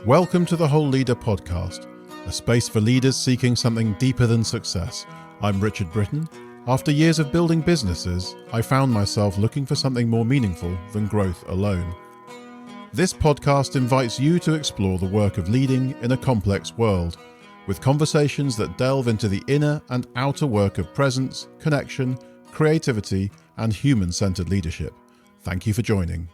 Welcome to the Whole Leader podcast, a space for leaders seeking something deeper than success. I'm Richard Britton. After years of building businesses, I found myself looking for something more meaningful than growth alone. This podcast invites you to explore the work of leading in a complex world, with conversations that delve into the inner and outer work of presence, connection, creativity, and human-centered leadership. Thank you for joining.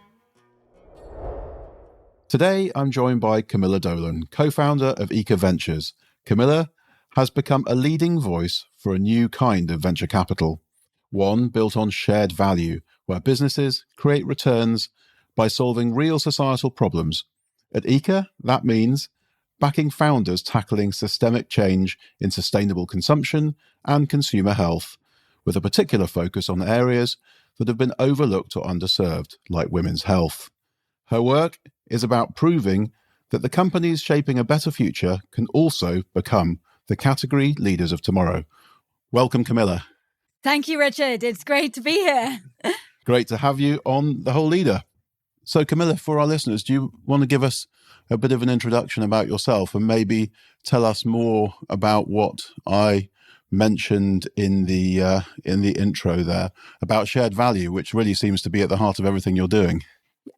Today, I'm joined by Camilla Dolan, co-founder of Eka Ventures. Camilla has become a leading voice for a new kind of venture capital, one built on shared value, where businesses create returns by solving real societal problems. At Eka, that means backing founders tackling systemic change in sustainable consumption and consumer health, with a particular focus on areas that have been overlooked or underserved, like women's health. Her work is about proving that the companies shaping a better future can also become the category leaders of tomorrow. Welcome, Camilla. Thank you, Richard. It's great to be here. Great to have you on The Whole Leader. So, Camilla, for our listeners, do you want to give us a bit of an introduction about yourself and maybe tell us more about what I mentioned in the intro there about shared value, which really seems to be at the heart of everything you're doing?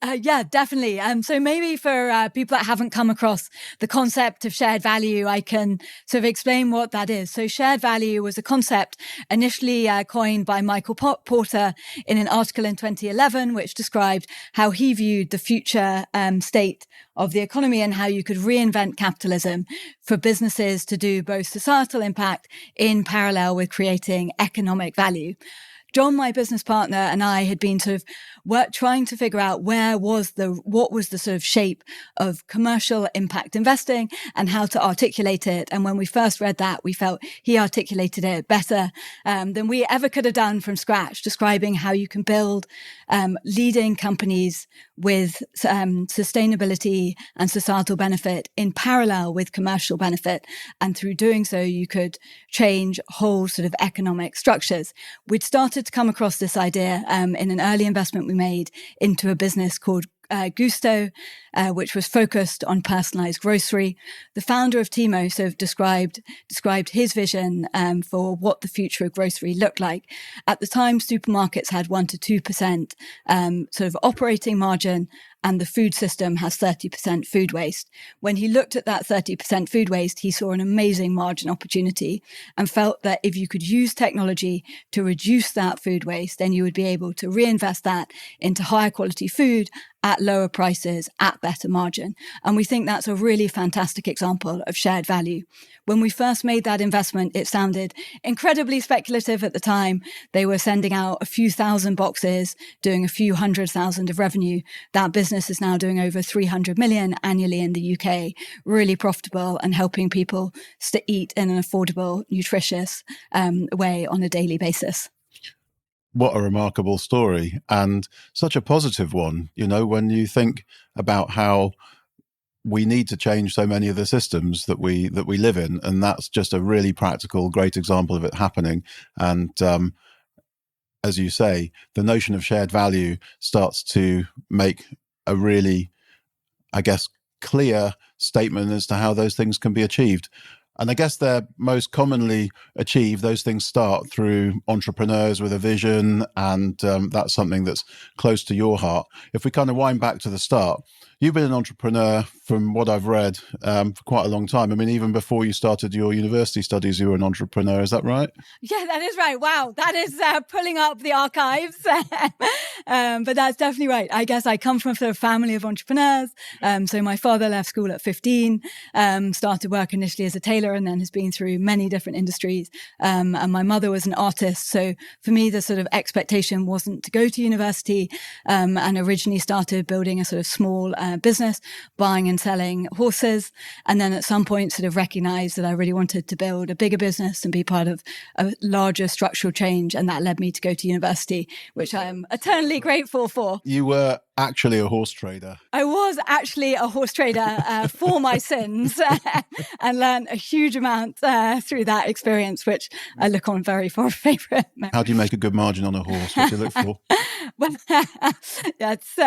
Yeah, definitely. So maybe for people that haven't come across the concept of shared value, I can sort of explain what that is. So shared value was a concept initially coined by Michael Porter in an article in 2011, which described how he viewed the future state of the economy and how you could reinvent capitalism for businesses to do both societal impact in parallel with creating economic value. John, my business partner, and I had been sort of trying to figure out what was the sort of shape of commercial impact investing and how to articulate it. And when we first read that, we felt he articulated it better than we ever could have done from scratch, describing how you can build leading companies with sustainability and societal benefit in parallel with commercial benefit. And through doing so, you could change whole sort of economic structures. We'd started to come across this idea in an early investment we made into a business called Gusto, which was focused on personalized grocery. The founder of Timo sort of described his vision for what the future of grocery looked like. At the time, supermarkets had 1% to 2% sort of operating margin, and the food system has 30% food waste. When he looked at that 30% food waste, he saw an amazing margin opportunity and felt that if you could use technology to reduce that food waste, then you would be able to reinvest that into higher quality food at lower prices, at better margin. And we think that's a really fantastic example of shared value. When we first made that investment, it sounded incredibly speculative at the time. They were sending out a few thousand boxes, doing a few 100,000 of revenue. That business is now doing over 300 million annually in the UK, really profitable and helping people to eat in an affordable, nutritious way on a daily basis. What a remarkable story, and such a positive one, you know, when you think about how we need to change so many of the systems that we live in. And that's just a really practical, great example of it happening. And as you say, the notion of shared value starts to make a really, I guess, clear statement as to how those things can be achieved. And I guess they're most commonly achieved, those things start through entrepreneurs with a vision, and that's something that's close to your heart. If we kind of wind back to the start, you've been an entrepreneur, from what I've read, for quite a long time. I mean, even before you started your university studies, you were an entrepreneur. Is that right? Yeah, that is right. Wow, that is pulling up the archives. But that's definitely right. I guess I come from a family of entrepreneurs. So my father left school at 15, started work initially as a tailor, and then has been through many different industries. And my mother was an artist. So for me, the sort of expectation wasn't to go to university, and originally started building a sort of small business, buying and selling horses. And then at some point sort of recognized that I really wanted to build a bigger business and be part of a larger structural change. And that led me to go to university, which I am eternally grateful for. You were actually a horse trader. I was actually a horse trader for my sins and learned a huge amount through that experience, which I look on very for a favourite. How do you make a good margin on a horse? What do you look for? Well, that's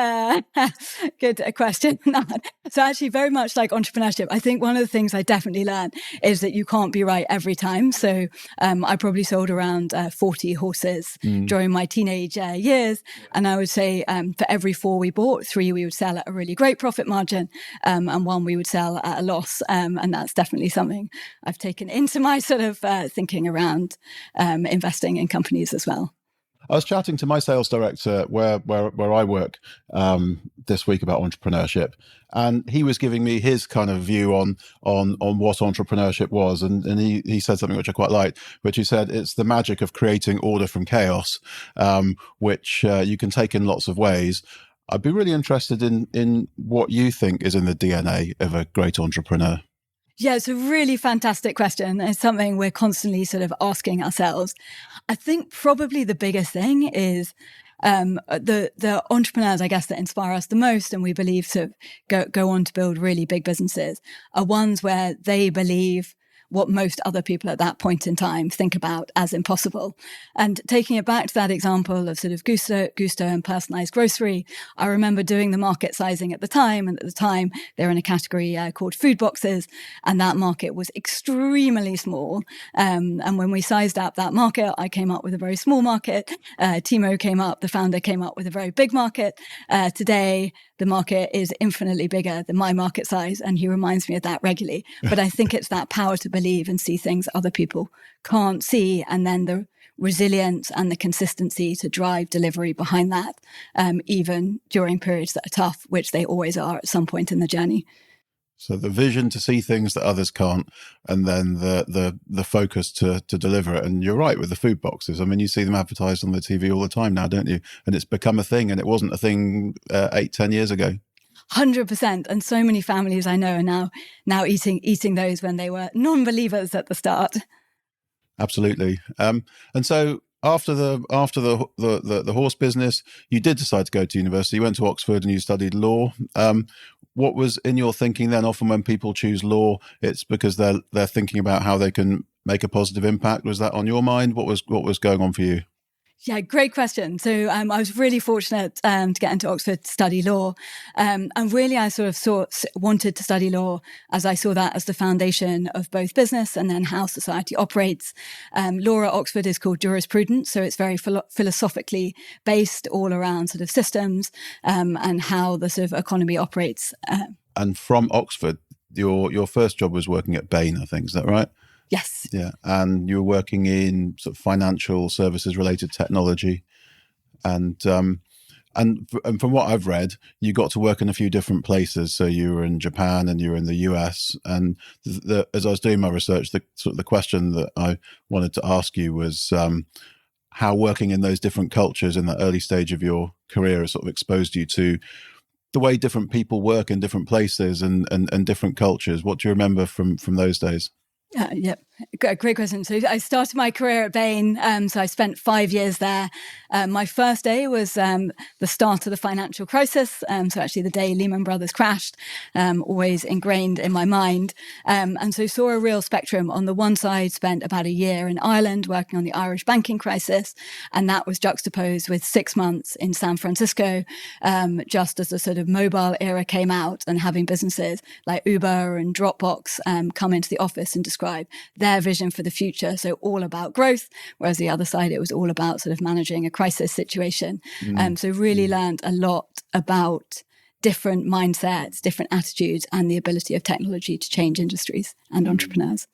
good question. So actually, very much like entrepreneurship, I think one of the things I definitely learned is that you can't be right every time. So I probably sold around 40 horses during my teenage years. And I would say for every 4 we bought, 3 we would sell at a really great profit margin, and 1 we would sell at a loss. And that's definitely something I've taken into my sort of thinking around investing in companies as well. I was chatting to my sales director where I work this week about entrepreneurship, and he was giving me his kind of view on what entrepreneurship was, and he said something which I quite liked, which he said it's the magic of creating order from chaos, which you can take in lots of ways. I'd be really interested in what you think is in the DNA of a great entrepreneur. Yeah, it's a really fantastic question. It's something we're constantly sort of asking ourselves. I think probably the biggest thing is the entrepreneurs, I guess, that inspire us the most, and we believe sort of go on to build really big businesses, are ones where they believe what most other people at that point in time think about as impossible. And taking it back to that example of sort of Gusto and personalized grocery, I remember doing the market sizing at the time. And at the time, they were in a category called food boxes. And that market was extremely small. And when we sized up that market, I came up with a very small market. Timo came up, the founder came up with a very big market. Today, the market is infinitely bigger than my market size. And he reminds me of that regularly. But I think it's that power to believe and see things other people can't see. And then the resilience and the consistency to drive delivery behind that, even during periods that are tough, which they always are at some point in the journey. So the vision to see things that others can't, and then the focus to deliver it. And you're right with the food boxes. I mean, you see them advertised on the TV all the time now, don't you? And it's become a thing, and it wasn't a thing 8-10 years ago. 100%. And so many families I know are now eating those when they were non-believers at the start. Absolutely. And so after the horse business, you did decide to go to university. You went to Oxford and you studied law. What was in your thinking then? Often when people choose law, it's because they're thinking about how they can make a positive impact. Was that on your mind? What was going on for you? Yeah, great question. So I was really fortunate to get into Oxford to study law. And really, I sort of wanted to study law as I saw that as the foundation of both business and then how society operates. Law at Oxford is called jurisprudence. So it's very philosophically based all around sort of systems and how the sort of economy operates. And from Oxford, your first job was working at Bain, I think. Is that right? Yes. Yeah. And you were working in sort of financial services related technology. And from what I've read, you got to work in a few different places. So you were in Japan and you were in the US. And as I was doing my research, the question that I wanted to ask you was how working in those different cultures in the early stage of your career has sort of exposed you to the way different people work in different places and different cultures. What do you remember from those days? Yeah, great question. So I started my career at Bain. So I spent 5 years there. My first day was the start of the financial crisis. So actually the day Lehman Brothers crashed, always ingrained in my mind. And so saw a real spectrum. On the one side, spent about a year in Ireland working on the Irish banking crisis. And that was juxtaposed with 6 months in San Francisco, just as the sort of mobile era came out and having businesses like Uber and Dropbox come into the office and describe their vision for the future. So all about growth, whereas the other side, it was all about sort of managing a crisis situation. So really learned a lot about different mindsets, different attitudes, and the ability of technology to change industries and entrepreneurs.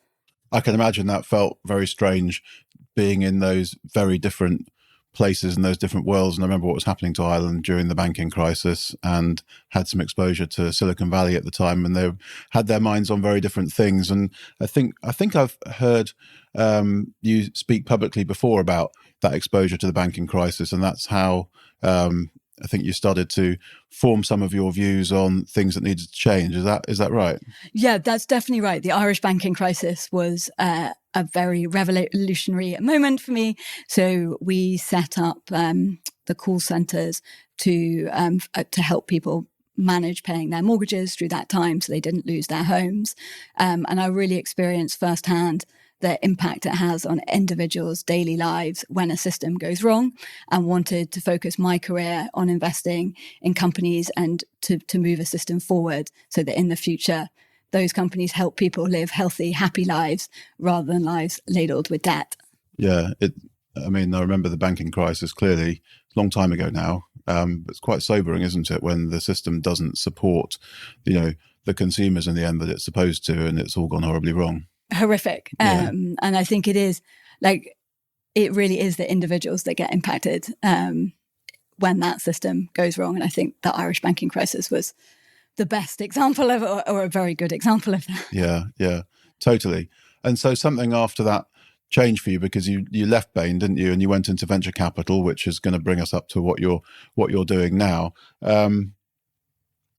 I can imagine that felt very strange being in those very different places and those different worlds. And I remember what was happening to Ireland during the banking crisis and had some exposure to Silicon Valley at the time, and they had their minds on very different things. And I think I've heard you speak publicly before about that exposure to the banking crisis, and that's how I think you started to form some of your views on things that needed to change. Is that right? Yeah, that's definitely right. The Irish banking crisis was a very revolutionary moment for me. So we set up the call centers to help people manage paying their mortgages through that time so they didn't lose their homes. And I really experienced firsthand the impact it has on individuals' daily lives when a system goes wrong, and wanted to focus my career on investing in companies and to move a system forward so that in the future, those companies help people live healthy, happy lives rather than lives ladled with debt. Yeah, I remember the banking crisis clearly a long time ago now. It's quite sobering, isn't it, when the system doesn't support, the consumers in the end that it's supposed to, and it's all gone horribly wrong. Horrific. Yeah. And I think it really is the individuals that get impacted when that system goes wrong. And I think the Irish banking crisis was the best example of, or a very good example of that. Yeah, totally. And so something after that changed for you, because you left Bain, didn't you? And you went into venture capital, which is going to bring us up to what you're doing now. And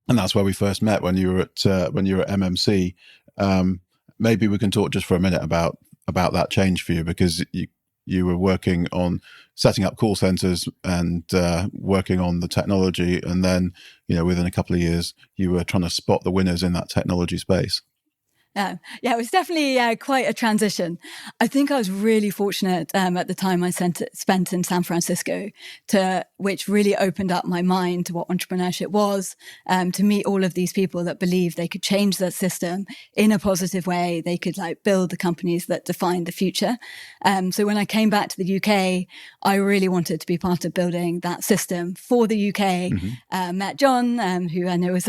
that's where we first met, when you were at MMC. Maybe we can talk just for a minute about that change for you, because you were working on setting up call centers and working on the technology, and then within a couple of years you were trying to spot the winners in that technology space. Yeah, it was definitely quite a transition. I think I was really fortunate at the time I spent in San Francisco, which really opened up my mind to what entrepreneurship was, to meet all of these people that believed they could change that system in a positive way. They could build the companies that defined the future. So when I came back to the UK, I really wanted to be part of building that system for the UK. Mm-hmm. Met John, who I know was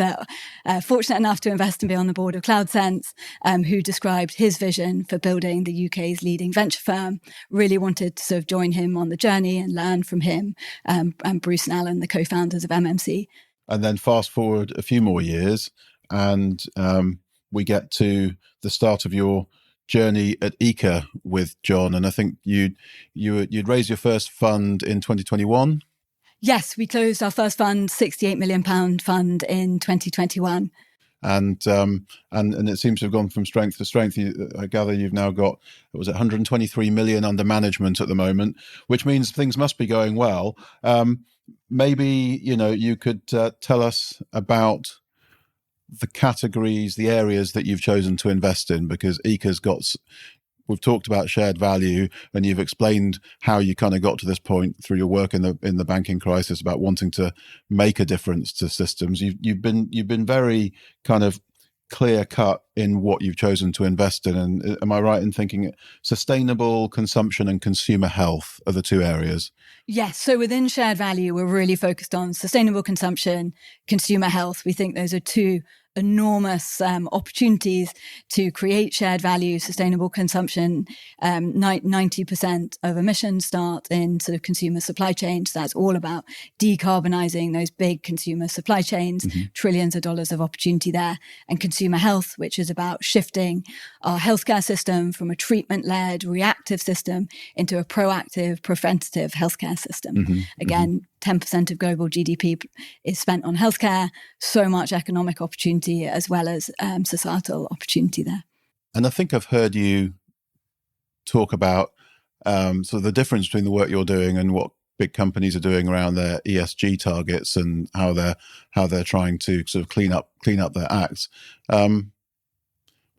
fortunate enough to invest and be on the board of CloudSense. Who described his vision for building the UK's leading venture firm. Really wanted to sort of join him on the journey and learn from him, and Bruce and Alan, the co-founders of MMC. And then fast forward a few more years, and we get to the start of your journey at Eka with John. And I think you'd raised your first fund in 2021. Yes, we closed our first fund, £68 million fund, in 2021. And it seems to have gone from strength to strength. I gather you've now got, 123 million under management at the moment, which means things must be going well. Maybe you could tell us about the categories, the areas that you've chosen to invest in, because Eka's got. We've talked about shared value, and you've explained how you kind of got to this point through your work in the banking crisis about wanting to make a difference to systems. You've been very kind of clear cut in what you've chosen to invest in. And am I right in thinking sustainable consumption and consumer health are the two areas? Yes. So within shared value, we're really focused on sustainable consumption, consumer health. We think those are two enormous opportunities to create shared value. Sustainable consumption, 90% of emissions start in sort of consumer supply chains. So that's all about decarbonizing those big consumer supply chains, mm-hmm. trillions of dollars of opportunity there. And consumer health, which is about shifting our healthcare system from a treatment-led reactive system into a proactive, preventative healthcare system. Mm-hmm. Again, 10% of global GDP is spent on healthcare, so much economic opportunity as well as societal opportunity there. And I think I've heard you talk about sort of the difference between the work you're doing and what big companies are doing around their ESG targets and how they're trying to sort of clean up their acts. Let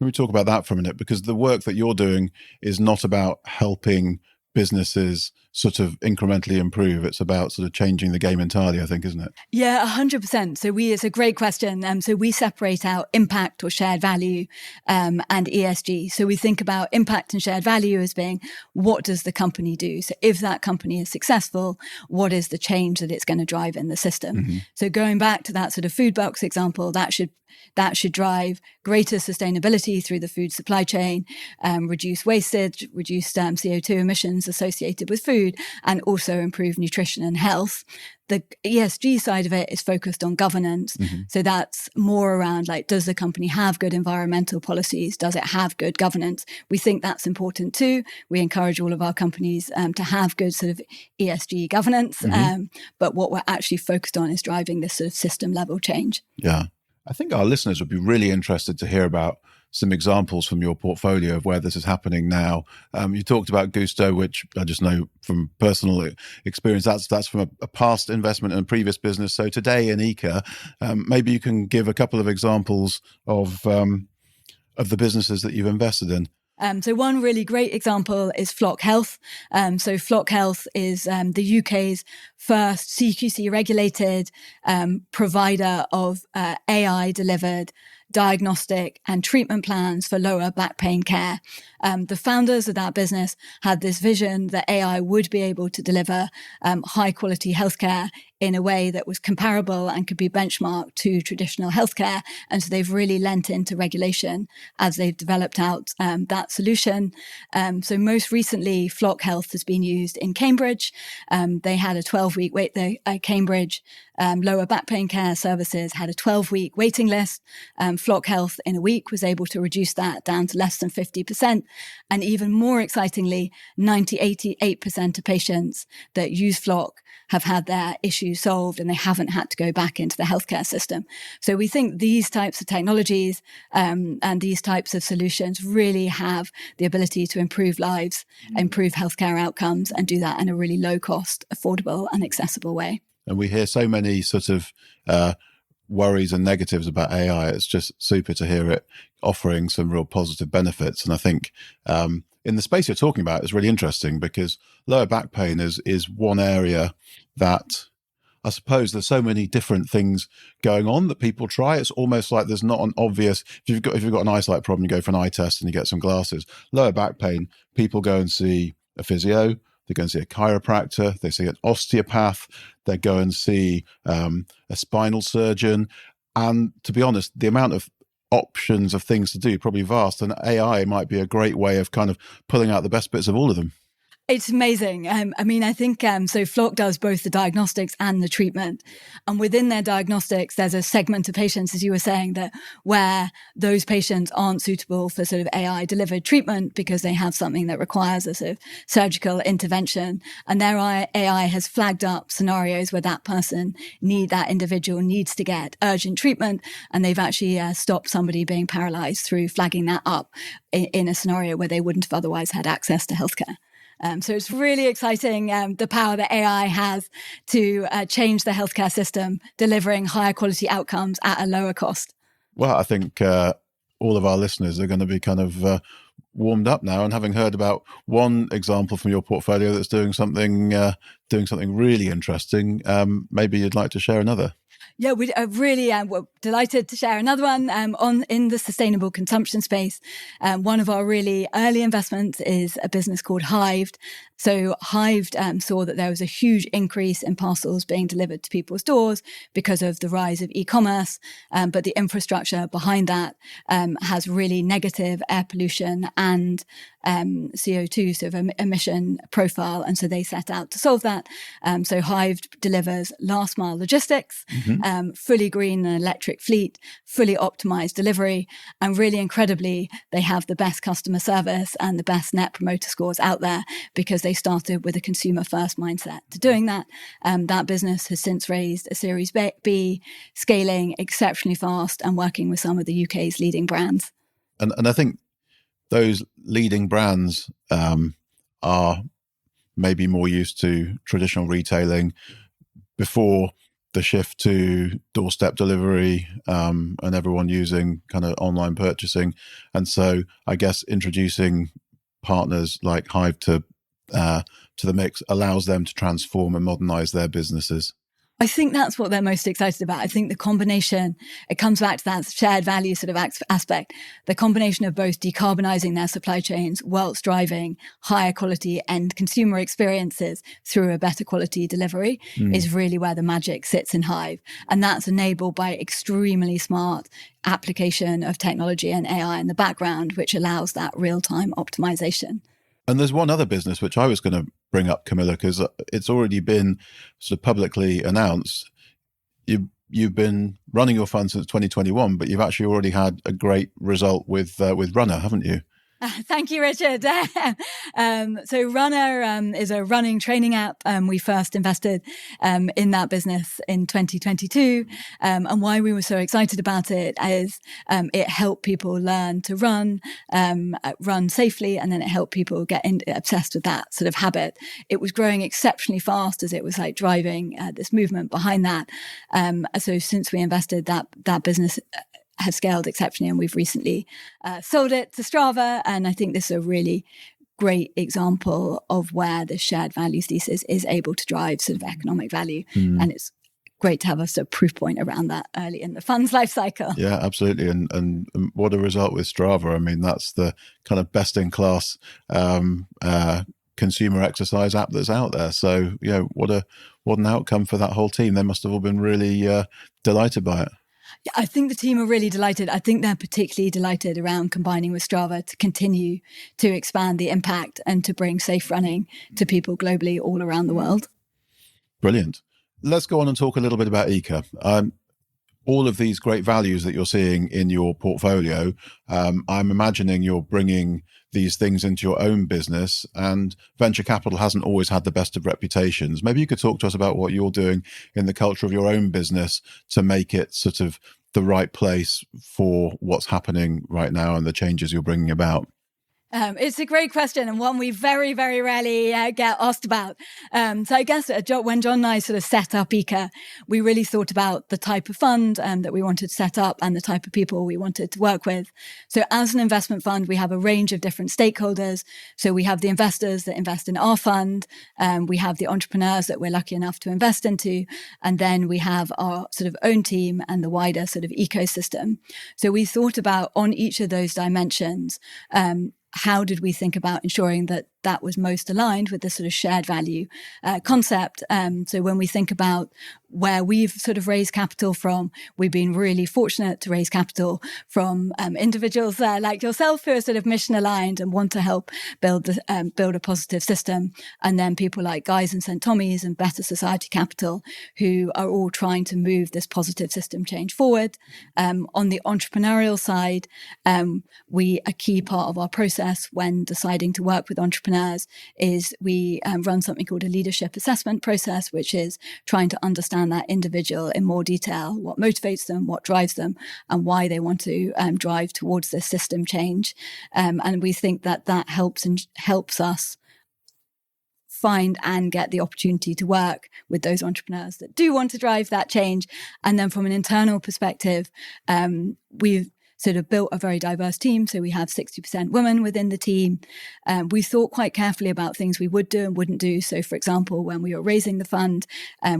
me talk about that for a minute, because the work that you're doing is not about helping businesses sort of incrementally improve. It's about sort of changing the game entirely, I think, isn't it? Yeah, 100%. So it's a great question. So we separate out impact or shared value and ESG. So we think about impact and shared value as being, what does the company do? So if that company is successful, what is the change that it's going to drive in the system? Mm-hmm. So going back to that sort of food box example, that should drive greater sustainability through the food supply chain, reduce wastage, reduce CO2 emissions associated with food, and also improve nutrition and health. The ESG side of it is focused on governance. Mm-hmm. So that's more around does the company have good environmental policies? Does it have good governance? We think that's important too. We encourage all of our companies to have good sort of ESG governance. Mm-hmm. But what we're actually focused on is driving this sort of system level change. Yeah. I think our listeners would be really interested to hear about some examples from your portfolio of where this is happening now. You talked about Gusto, which I just know from personal experience, that's from a past investment and a previous business. So today in Eka, maybe you can give a couple of examples of the businesses that you've invested in. So one really great example is Flock Health. So Flock Health is the UK's first CQC regulated provider of AI delivered diagnostic and treatment plans for lower back pain care. The founders of that business had this vision that AI would be able to deliver high quality healthcare in a way that was comparable and could be benchmarked to traditional healthcare. And so they've really lent into regulation as they've developed out that solution. So most recently, Flock Health has been used in Cambridge. They had a 12-week wait there at Cambridge. Lower back pain care services had a 12-week waiting list. Flock Health in a week was able to reduce that down to less than 50%. And even more excitingly, 88% of patients that use Flock have had their issues solved and they haven't had to go back into the healthcare system. So we think these types of technologies and these types of solutions really have the ability to improve lives, improve healthcare outcomes, and do that in a really low cost, affordable and accessible way. And we hear so many sort of worries and negatives about AI. It's just super to hear it offering some real positive benefits. And I think in the space you're talking about, it's really interesting because lower back pain is one area that I suppose there's so many different things going on that people try. It's almost like there's not an obvious, if you've got an eyesight problem, you go for an eye test and you get some glasses. Lower back pain, people go and see a physio, they go and see a chiropractor, they see an osteopath, they go and see a spinal surgeon. And to be honest, the amount of options of things to do probably vast, and AI might be a great way of kind of pulling out the best bits of all of them. It's amazing. I think so Flock does both the diagnostics and the treatment. And within their diagnostics, there's a segment of patients, as you were saying, that where those patients aren't suitable for sort of AI delivered treatment because they have something that requires a sort of surgical intervention. And their AI has flagged up scenarios where that individual needs to get urgent treatment. And they've actually stopped somebody being paralyzed through flagging that up in a scenario where they wouldn't have otherwise had access to healthcare. So it's really exciting, the power that AI has to change the healthcare system, delivering higher quality outcomes at a lower cost. Well, I think all of our listeners are going to be kind of warmed up now, and having heard about one example from your portfolio that's doing something really interesting, maybe you'd like to share another. Yeah, we really we're delighted to share another one in the sustainable consumption space. One of our really early investments is a business called Hived. So Hived saw that there was a huge increase in parcels being delivered to people's doors because of the rise of e-commerce, but the infrastructure behind that has really negative air pollution and CO2 sort of emission profile. And so they set out to solve that. So Hived delivers last mile logistics, fully green and electric fleet, fully optimized delivery. And really incredibly, they have the best customer service and the best net promoter scores out there because they started with a consumer first mindset to doing that. That business has since raised a Series B, scaling exceptionally fast and working with some of the UK's leading brands. And I think those leading brands are maybe more used to traditional retailing before the shift to doorstep delivery and everyone using kind of online purchasing. And so I guess introducing partners like Hive to the mix allows them to transform and modernize their businesses. I think that's what they're most excited about. I think the combination, it comes back to that shared value sort of aspect, the combination of both decarbonizing their supply chains whilst driving higher quality end consumer experiences through a better quality delivery is really where the magic sits in Hive. And that's enabled by extremely smart application of technology and AI in the background, which allows that real-time optimization. And there's one other business which I was going to bring up, Camilla, because it's already been sort of publicly announced. You've been running your fund since 2021, but you've actually already had a great result with Runner, haven't you? Thank you, Richard. So Runner is a running training app. We first invested in that business in 2022. And why we were so excited about it is it helped people learn to run safely, and then it helped people get obsessed with that sort of habit. It was growing exceptionally fast as it was like driving this movement behind that. So since we invested, that business has scaled exceptionally, and we've recently sold it to Strava. And I think this is a really great example of where the shared value thesis is able to drive sort of economic value. And it's great to have a sort of proof point around that early in the fund's life cycle. Yeah, absolutely. And what a result with Strava. I mean, that's the kind of best in class consumer exercise app that's out there. So, what an outcome for that whole team. They must have all been really delighted by it. Yeah, I think the team are really delighted. I think they're particularly delighted around combining with Strava to continue to expand the impact and to bring safe running to people globally all around the world. Brilliant. Let's go on and talk a little bit about Eka. All of these great values that you're seeing in your portfolio, I'm imagining you're bringing these things into your own business, and venture capital hasn't always had the best of reputations. Maybe you could talk to us about what you're doing in the culture of your own business to make it sort of the right place for what's happening right now and the changes you're bringing about. It's a great question, and one we very, very rarely get asked about. So I guess when John and I sort of set up Eka, we really thought about the type of fund that we wanted to set up and the type of people we wanted to work with. So as an investment fund, we have a range of different stakeholders. So we have the investors that invest in our fund. We have the entrepreneurs that we're lucky enough to invest into. And then we have our sort of own team and the wider sort of ecosystem. So we thought about on each of those dimensions, how did we think about ensuring that that was most aligned with the sort of shared value concept? So when we think about where we've sort of raised capital from, we've been really fortunate to raise capital from individuals like yourself who are sort of mission aligned and want to help build a positive system. And then people like Guys and St. Tommy's and Better Society Capital, who are all trying to move this positive system change forward. On the entrepreneurial side, a key part of our process when deciding to work with entrepreneurs is we run something called a leadership assessment process, which is trying to understand that individual in more detail, what motivates them, what drives them, and why they want to drive towards this system change. And we think that helps us find and get the opportunity to work with those entrepreneurs that do want to drive that change. And then from an internal perspective, we've sort of built a very diverse team. So we have 60% women within the team. We thought quite carefully about things we would do and wouldn't do. So for example, when we were raising the fund,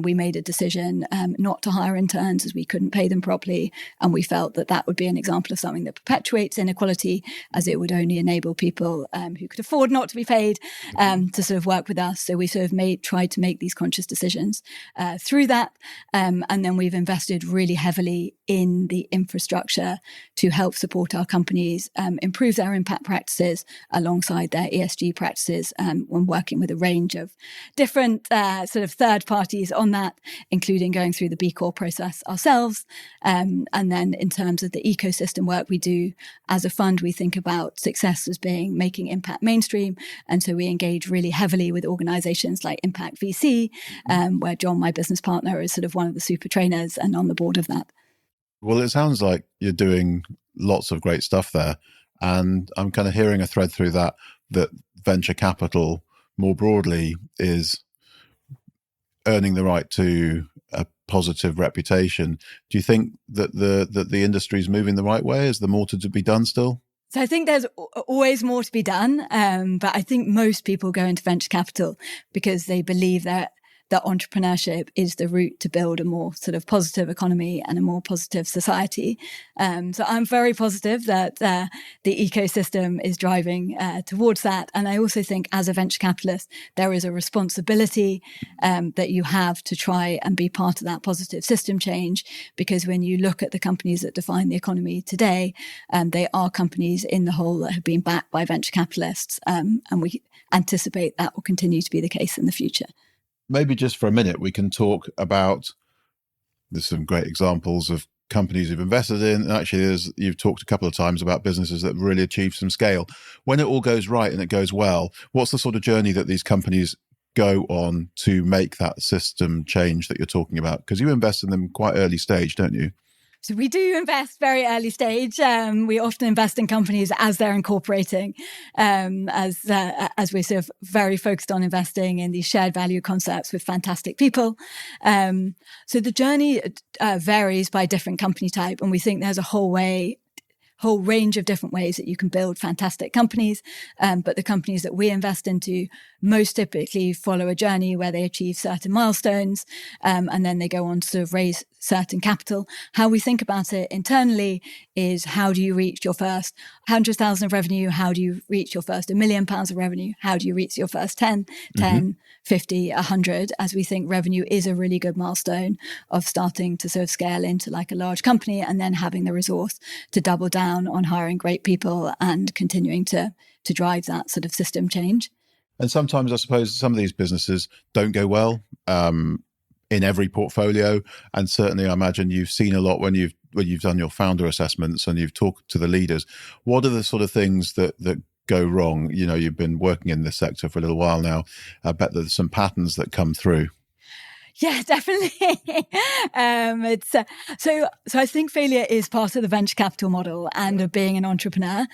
we made a decision not to hire interns as we couldn't pay them properly. And we felt that that would be an example of something that perpetuates inequality, as it would only enable people who could afford not to be paid to sort of work with us. So we sort of tried to make these conscious decisions through that. And then we've invested really heavily in the infrastructure to help support our companies improve their impact practices alongside their ESG practices when working with a range of different sort of third parties on that, including going through the B Corp process ourselves. And then in terms of the ecosystem work we do as a fund, we think about success as being making impact mainstream. And so we engage really heavily with organizations like Impact VC, where John, my business partner, is sort of one of the super trainers and on the board of that. Well, it sounds like you're doing lots of great stuff there. And I'm kind of hearing a thread through that venture capital more broadly is earning the right to a positive reputation. Do you think that the industry is moving the right way? Is there more to be done still? So I think there's always more to be done. But I think most people go into venture capital because they believe that entrepreneurship is the route to build a more sort of positive economy and a more positive society. So I'm very positive that the ecosystem is driving towards that. And I also think as a venture capitalist, there is a responsibility that you have to try and be part of that positive system change. Because when you look at the companies that define the economy today, they are companies in the whole that have been backed by venture capitalists. And we anticipate that will continue to be the case in the future. Maybe just for a minute, we can talk about, there's some great examples of companies you've invested in. And actually, you've talked a couple of times about businesses that really achieve some scale. When it all goes right and it goes well, what's the sort of journey that these companies go on to make that system change that you're talking about? Because you invest in them quite early stage, don't you? So we do invest very early stage. We often invest in companies as they're incorporating, as we're sort of very focused on investing in these shared value concepts with fantastic people. So the journey varies by different company type, and we think there's a whole range of different ways that you can build fantastic companies. But the companies that we invest into most typically follow a journey where they achieve certain milestones, and then they go on to sort of raise certain capital. How we think about it internally is, how do you reach your first 100,000 of revenue? How do you reach your first £1 million of revenue? How do you reach your first 10, 50, 100? As we think revenue is a really good milestone of starting to sort of scale into like a large company, and then having the resource to double down on hiring great people and continuing to drive that sort of system change. And sometimes I suppose some of these businesses don't go well in every portfolio. And certainly I imagine you've seen a lot when you've done your founder assessments and you've talked to the leaders. What are the sort of things that go wrong? You know, you've been working in this sector for a little while now. I bet there's some patterns that come through. Yeah, definitely. It's so I think failure is part of the venture capital model and of being an entrepreneur.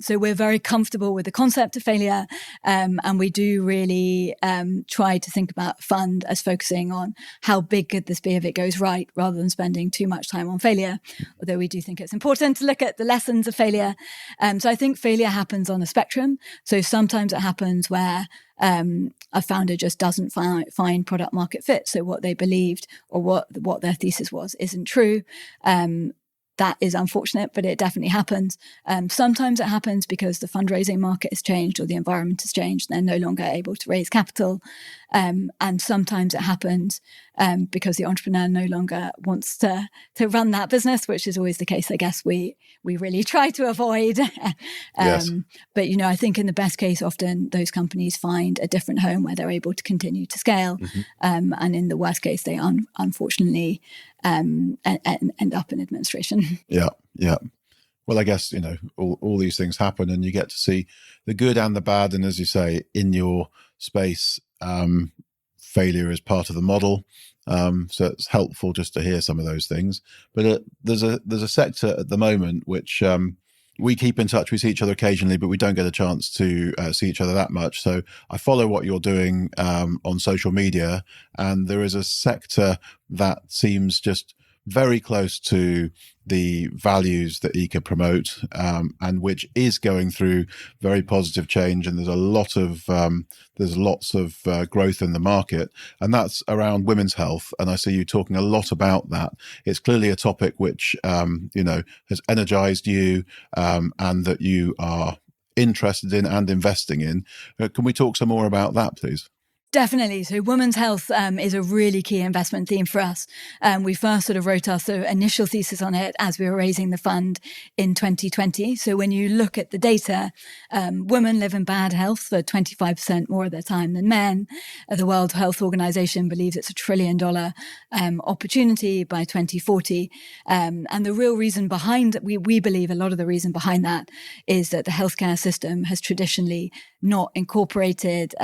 So we're very comfortable with the concept of failure, and we do really try to think about fund as focusing on how big could this be if it goes right, rather than spending too much time on failure. Although we do think it's important to look at the lessons of failure. So I think failure happens on a spectrum. So sometimes it happens where a founder just doesn't find product market fit. So what they believed or what their thesis was isn't true. That is unfortunate, but it definitely happens. Sometimes it happens because the fundraising market has changed or the environment has changed and they're no longer able to raise capital. And sometimes it happens because the entrepreneur no longer wants to run that business, which is always the case. I guess we really try to avoid. Yes. But, you know, I think in the best case, often those companies find a different home where they're able to continue to scale. And in the worst case, they unfortunately end up in administration. Yeah. Well, I guess, you know, all these things happen and you get to see the good and the bad. And as you say, in your space, failure is part of the model. So it's helpful just to hear some of those things. But there's a sector at the moment which we keep in touch. We see each other occasionally, but we don't get a chance to see each other that much. So I follow what you're doing on social media, and there is a sector that seems just very close to the values that Eka promote, and which is going through very positive change. And there's lots of growth in the market, and that's around women's health. And I see you talking a lot about that. It's clearly a topic which, you know, has energized you, and that you are interested in and investing in. Can we talk some more about that, please? Definitely. So women's health is a really key investment theme for us. We first sort of wrote our sort of initial thesis on it as we were raising the fund in 2020. So when you look at the data, women live in bad health for 25% more of their time than men. The World Health Organization believes it's $1 trillion opportunity by 2040. And the real reason behind, we believe a lot of the reason behind that is that the healthcare system has traditionally not incorporated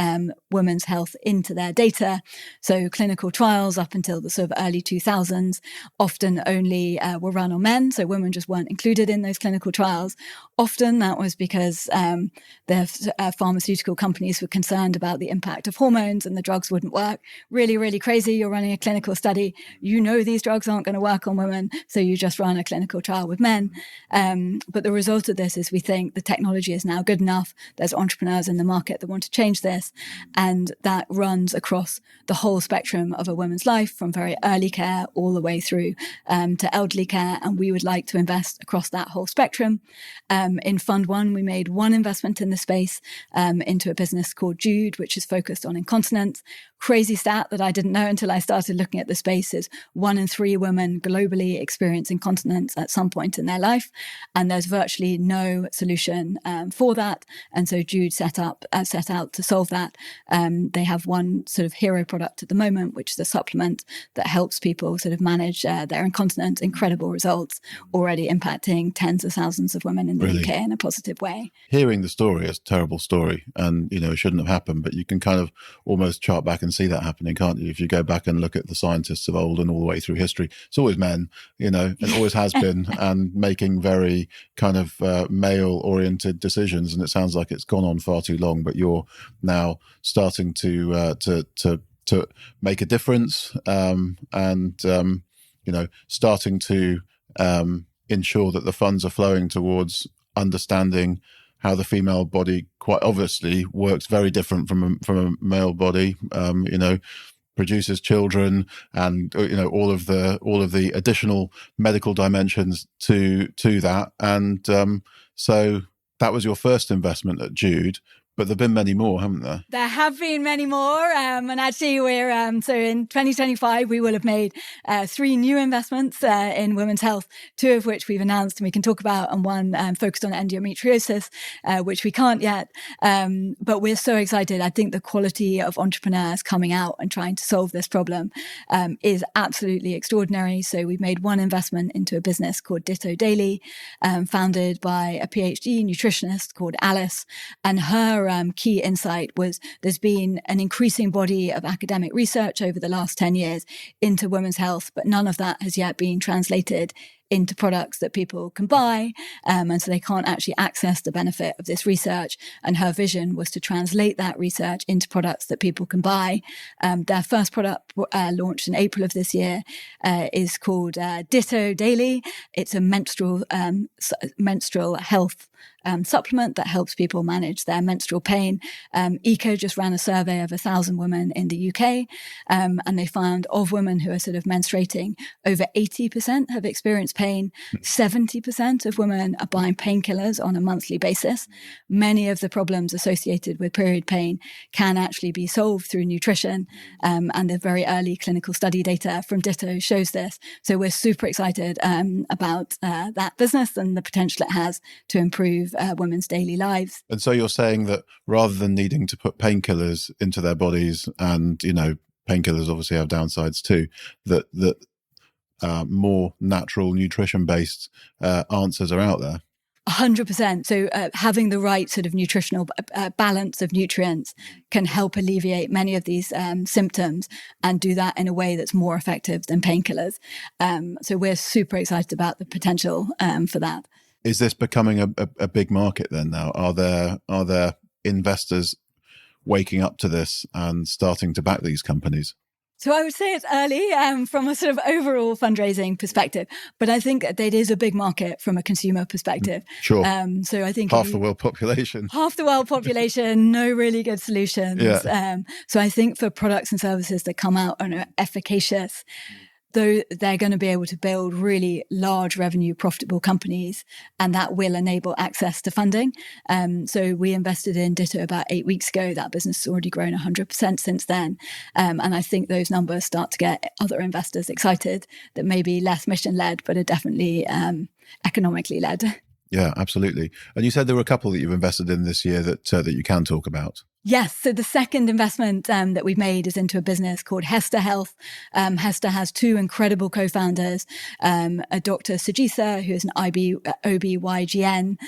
women's health into their data. So clinical trials up until the sort of early 2000s often only were run on men. So women just weren't included in those clinical trials. Often that was because the pharmaceutical companies were concerned about the impact of hormones and the drugs wouldn't work. Really, really crazy. You're running a clinical study. You know these drugs aren't going to work on women, so you just run a clinical trial with men. But the result of this is we think the technology is now good enough. There's entrepreneurs in the market that want to change this, and that runs across the whole spectrum of a woman's life, from very early care all the way through to elderly care. And we would like to invest across that whole spectrum. In Fund 1, we made one investment in the space into a business called Jude, which is focused on incontinence. Crazy stat that I didn't know until I started looking at the space is 1 in 3 women globally experience incontinence at some point in their life. And there's virtually no solution for that. And so Jude set out to solve that. They have one sort of hero product at the moment, which is a supplement that helps people sort of manage their incontinence. Incredible results, already impacting tens of thousands of women in the UK in a positive way. Hearing the story is a terrible story, and you know it shouldn't have happened, but you can kind of almost chart back and see that happening, can't you? If you go back and look at the scientists of old and all the way through history, it's always men, and always has been, and making very kind of male-oriented decisions. And it sounds like it's gone on far too long. But you're now starting to make a difference, and starting to ensure that the funds are flowing towards understanding how the female body quite obviously works very different from a male body, produces children, and all of the additional medical dimensions to that. And so that was your first investment at Jude. But there have been many more, haven't there? There have been many more. And actually, we're so in 2025, we will have made 3 new investments in women's health, 2 of which we've announced and we can talk about, and 1 focused on endometriosis, which we can't yet. But we're so excited. I think the quality of entrepreneurs coming out and trying to solve this problem is absolutely extraordinary. So we've made 1 investment into a business called Ditto Daily, founded by a PhD nutritionist called Alice, and her key insight was there's been an increasing body of academic research over the last 10 years into women's health, but none of that has yet been translated into products that people can buy. And so they can't actually access the benefit of this research. And her vision was to translate that research into products that people can buy. Their first product launched in April of this year is called Ditto Daily. It's a menstrual health supplement that helps people manage their menstrual pain. Eka just ran a survey of 1,000 women in the UK, and they found of women who are sort of menstruating, over 80% have experienced pain. 70% of women are buying painkillers on a monthly basis. Many of the problems associated with period pain can actually be solved through nutrition, and the very early clinical study data from Ditto shows this. So we're super excited about that business and the potential it has to improve women's daily lives. And so you're saying that rather than needing to put painkillers into their bodies, and painkillers obviously have downsides too, that more natural nutrition-based answers are out there. 100%. So having the right sort of nutritional balance of nutrients can help alleviate many of these symptoms, and do that in a way that's more effective than painkillers. So we're super excited about the potential for that. Is this becoming a big market then now? Are there investors waking up to this and starting to back these companies? So I would say it's early from a sort of overall fundraising perspective, but I think that it is a big market from a consumer perspective. Sure. So I think half the world population, no really good solutions. Yeah. So I think for products and services that come out and are efficacious, though, they're going to be able to build really large revenue, profitable companies, and that will enable access to funding. So we invested in Ditto about 8 weeks ago. That business has already grown 100% since then. And I think those numbers start to get other investors excited that may be less mission-led, but are definitely economically led. Yeah, absolutely. And you said there were a couple that you've invested in this year that you can talk about. Yes. So the second investment that we've made is into a business called Hester Health. Hester has 2 incredible co-founders, a Dr. Sajisa, who is an OB/GYN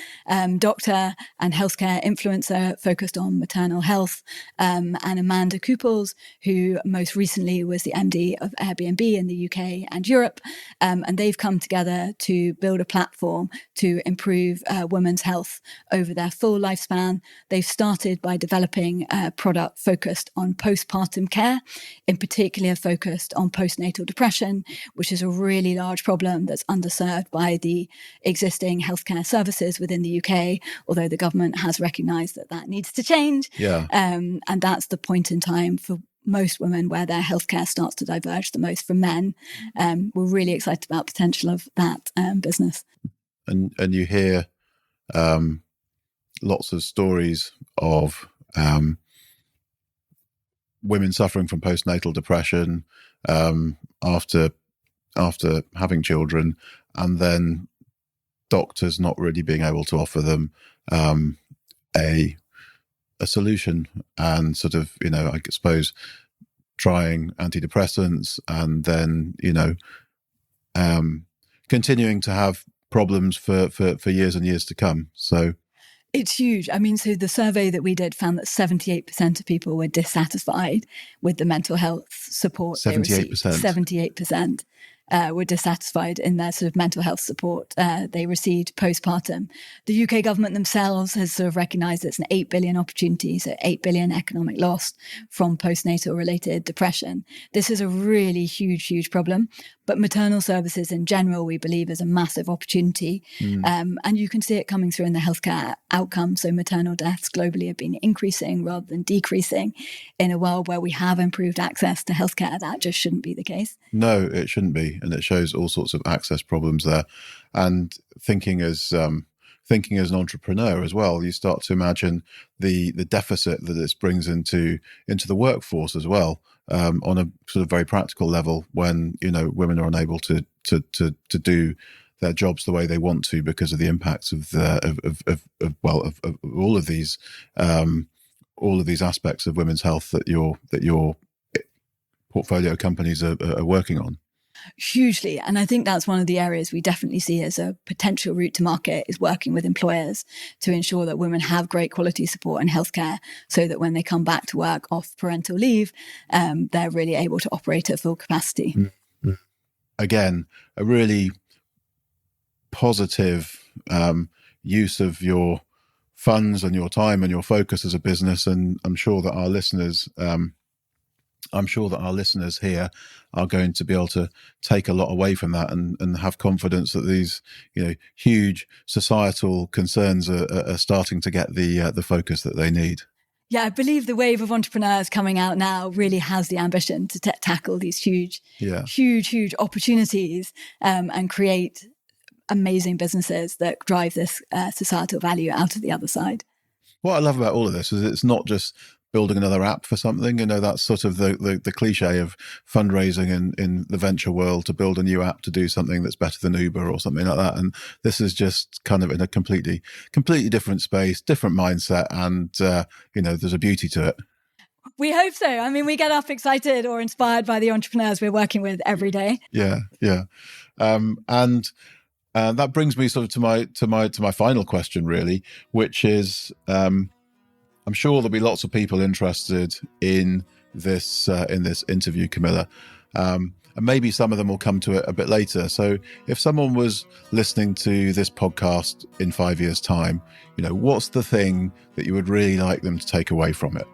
doctor and healthcare influencer focused on maternal health, and Amanda Couples, who most recently was the MD of Airbnb in the UK and Europe. And they've come together to build a platform to improve women's health over their full lifespan. They've started by developing a product focused on postpartum care, in particular focused on postnatal depression, which is a really large problem that's underserved by the existing healthcare services within the UK, although the government has recognised that that needs to change. Yeah. And that's the point in time for most women where their healthcare starts to diverge the most from men. We're really excited about the potential of that business. And you hear lots of stories of women suffering from postnatal depression after having children, and then doctors not really being able to offer them a solution, and sort of, I suppose, trying antidepressants, and then continuing to have problems for years and years to come. So It's huge. I mean, so the survey that we did found that 78% of people were dissatisfied with the mental health support they received. 78% were dissatisfied in their sort of mental health support they received postpartum. The UK government themselves has sort of recognised it's an 8 billion opportunity, so 8 billion economic loss from postnatal related depression. This is a really huge, huge problem. But maternal services in general, we believe, is a massive opportunity. And you can see it coming through in the healthcare outcomes. So maternal deaths globally have been increasing rather than decreasing. In a world where we have improved access to healthcare, that just shouldn't be the case. No, it shouldn't be. And it shows all sorts of access problems there. And thinking as an entrepreneur as well, you start to imagine the deficit that this brings into the workforce as well. On a sort of very practical level, when women are unable to do their jobs the way they want to because of the impacts of all of these aspects of women's health that your portfolio companies are working on. Hugely. And I think that's one of the areas we definitely see as a potential route to market, is working with employers to ensure that women have great quality support and healthcare, so that when they come back to work off parental leave, they're really able to operate at full capacity. Mm-hmm. Again, a really positive use of your funds and your time and your focus as a business. And I'm sure that our listeners here are going to be able to take a lot away from that and have confidence that these, huge societal concerns are starting to get the focus that they need. Yeah, I believe the wave of entrepreneurs coming out now really has the ambition to tackle these huge opportunities and create amazing businesses that drive this societal value out of the other side. What I love about all of this is it's not just building another app for something. That's sort of the cliche of fundraising in the venture world, to build a new app to do something that's better than Uber or something like that. And this is just kind of in a completely different space, different mindset. And, there's a beauty to it. We hope so. I mean, we get up excited or inspired by the entrepreneurs we're working with every day. Yeah. And that brings me sort of to my final question, really, which is, I'm sure there'll be lots of people interested in this interview, Camilla, and maybe some of them will come to it a bit later. So if someone was listening to this podcast in 5 years' time, what's the thing that you would really like them to take away from it?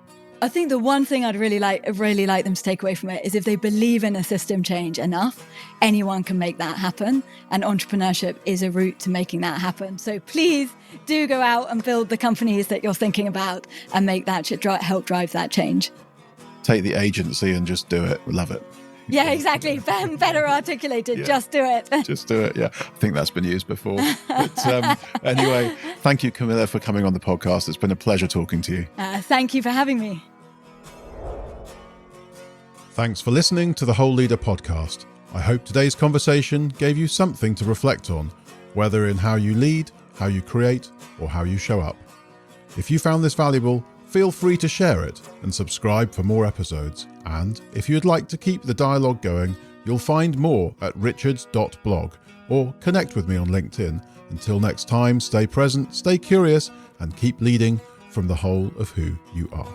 I think the one thing I'd really like them to take away from it is, if they believe in a system change enough, anyone can make that happen. And entrepreneurship is a route to making that happen. So please do go out and build the companies that you're thinking about and make that help drive that change. Take the agency and just do it. Love it. Yeah, exactly. Better articulated. Yeah. Just do it. Just do it. Yeah. I think that's been used before. But anyway, thank you, Camilla, for coming on the podcast. It's been a pleasure talking to you. Thank you for having me. Thanks for listening to the Whole Leader podcast. I hope today's conversation gave you something to reflect on, whether in how you lead, how you create, or how you show up. If you found this valuable, feel free to share it and subscribe for more episodes. And if you'd like to keep the dialogue going, you'll find more at richards.blog, or connect with me on LinkedIn. Until next time, stay present, stay curious, and keep leading from the whole of who you are.